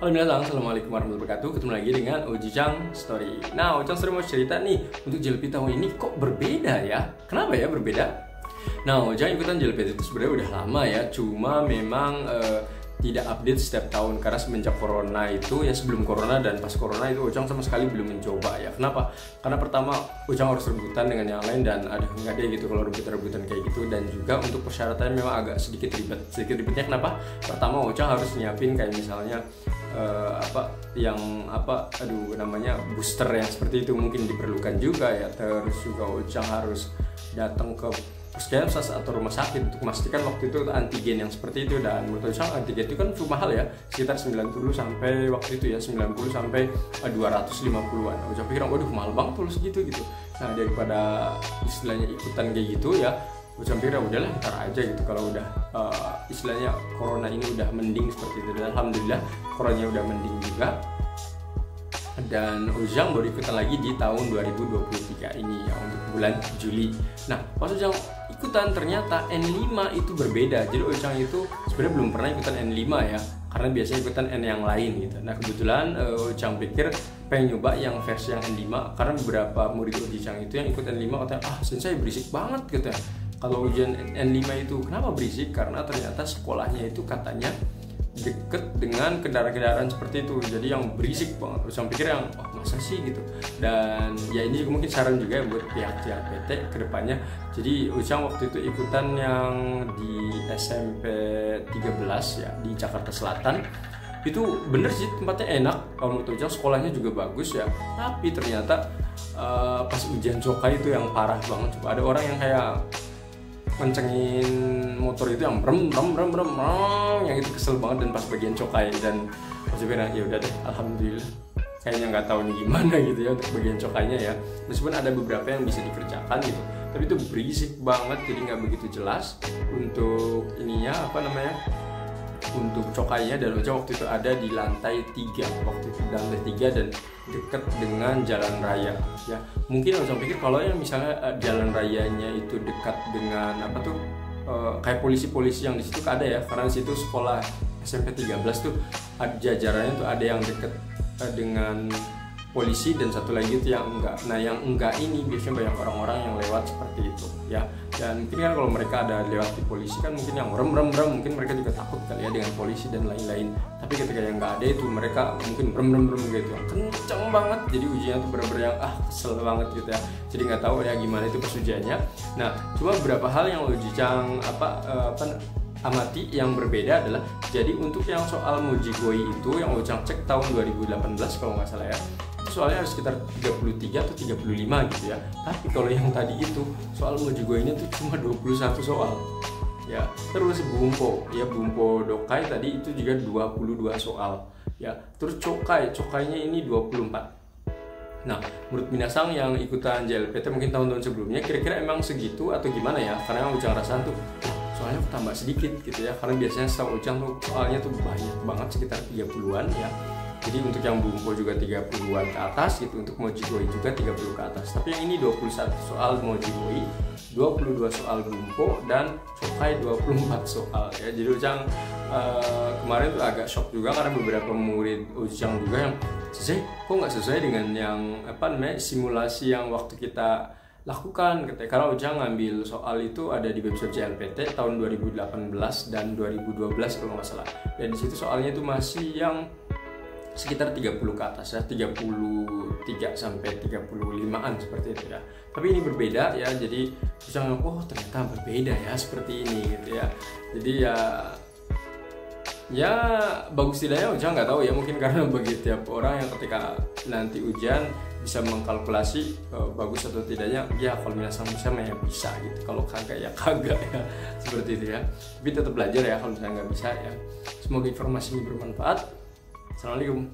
Halo minasan, assalamualaikum warahmatullahi wabarakatuh. Ketemu lagi dengan Ojang Story. Nah, Ojang Story mau cerita nih, untuk JLP tahun ini kok berbeda ya? Kenapa ya berbeda? Nah, Ojang ikutan JLP itu sebenarnya udah lama ya, cuma memang tidak update setiap tahun karena semenjak corona itu ya, sebelum corona dan pas corona itu Ojang sama sekali belum mencoba ya. Kenapa? Karena pertama Ojang harus rebutan dengan yang lain dan ada nggak deh gitu kalau rebutan kayak gitu, dan juga untuk persyaratannya memang agak sedikit ribet. Sedikit ribetnya kenapa? Pertama Ojang harus nyiapin kayak misalnya booster yang seperti itu mungkin diperlukan juga ya. Terus juga Ojang harus datang ke puskesmas atau rumah sakit untuk memastikan waktu itu antigen yang seperti itu, dan menurut Ojang antigen itu kan cuma mahal ya, sekitar 90 sampai waktu itu ya 90 sampai 250-an. Ojang pikir waduh mahal banget tuh segitu gitu. Nah, daripada istilahnya ikutan kayak gitu ya, Ojang pikir udahlah ntar aja gitu kalau udah istilahnya corona ini udah mending seperti itu. Dan alhamdulillah coronanya udah mending juga, dan Ojang baru ikutan lagi di tahun 2023 ini ya, untuk bulan Juli. Nah, pas Ojang ikutan ternyata N5 itu berbeda. Jadi Ojang itu sebenarnya belum pernah ikutan N5 ya, karena biasanya ikutan N yang lain gitu. Nah, kebetulan Ojang pikir pengen nyoba yang versi yang N5, karena beberapa murid Ojang itu yang ikut N5 katanya, sensei berisik banget gitu ya. Kalau ujian N5 itu kenapa berisik? Karena ternyata sekolahnya itu katanya deket dengan kendaraan-kendaraan seperti itu, jadi yang berisik banget. Ojang pikir yang masa sih gitu. Dan ya ini juga mungkin saran juga buat pihak JLPT ke depannya. Jadi Ojang waktu itu ikutan yang di SMP 13 ya, di Jakarta Selatan. Itu bener sih tempatnya enak, kalau menurut Ojang sekolahnya juga bagus ya. Tapi ternyata pas ujian cokai itu yang parah banget. Coba ada orang yang kayak kencengin motor itu yang brem yang itu kesel banget, dan pas bagian cokai. Dan pas bilang ya udah deh, alhamdulillah kayaknya nggak tahu nih gimana gitu ya untuk bagian cokainya ya, meskipun ada beberapa yang bisa dikerjakan gitu, tapi itu berisik banget, jadi nggak begitu jelas untuk ininya untuk cokainya. Dan Ojang waktu itu ada di lantai 3 waktu itu, lantai 3 dan dekat dengan jalan raya ya. Mungkin Ojang pikir kalau yang misalnya jalan rayanya itu dekat dengan kayak polisi-polisi yang di situ ada ya, karena di situ sekolah SMP 13 tuh jajarannya tuh ada yang dekat dengan polisi dan satu lagi itu yang enggak. Nah, yang enggak ini biasanya banyak orang-orang yang lewat seperti itu ya. Dan mungkin kan kalau mereka ada lewat di polisi kan mungkin yang rem mungkin mereka juga takut kali ya dengan polisi dan lain-lain. Tapi ketika yang enggak ada itu mereka mungkin rem gitu yang kenceng banget. Jadi ujiannya tuh benar-benar yang kesel banget gitu ya. Jadi nggak tahu ya gimana itu pas ujiannya. Nah, cuma beberapa hal yang Ojang amati yang berbeda adalah, jadi untuk yang soal Mojigoi itu yang Ojang cek tahun 2018 kalau nggak salah ya, itu soalnya harus sekitar 33 atau 35 gitu ya. Tapi kalau yang tadi itu soal Mojigoi-nya tuh cuma 21 soal ya. Terus Bumpo Dokai tadi itu juga 22 soal ya. Terus Cokainya ini 24. Nah, menurut minasan yang ikutan JLPT mungkin tahun-tahun sebelumnya, kira-kira emang segitu atau gimana ya? Karena Ojang rasain tuh soalnya tambah sedikit gitu ya, karena biasanya setahu Ojang tuh soalnya tuh banyak banget, sekitar 30-an ya. Jadi untuk yang Bumpo juga 30-an ke atas gitu, untuk Mojigoi juga 30 ke atas. Tapi yang ini 21 soal Mojigoi, 22 soal Bumpo, dan Cokai 24 soal ya. Jadi Ojang kemarin tuh agak shock juga, karena beberapa murid Ojang juga yang kok nggak sesuai dengan yang simulasi yang waktu kita lakukan. Karena Ojang ngambil soal itu ada di website JLPT tahun 2018 dan 2012 kalau nggak salah. Dan di situ soalnya itu masih yang sekitar 30 ke atas ya, 33 sampai 35-an seperti itu ya. Tapi ini berbeda ya, jadi Ojang ternyata berbeda ya seperti ini gitu ya. Jadi ya bagus tidaknya Ojang nggak tahu ya, mungkin karena bagi tiap orang yang ketika nanti ujian bisa mengkalkulasi bagus atau tidaknya ya. Kalau misalnya ya bisa gitu, kalau kagak ya kagak ya, seperti itu ya. Tapi tetap belajar ya kalau misalnya nggak bisa ya. Semoga informasi ini bermanfaat. Assalamualaikum.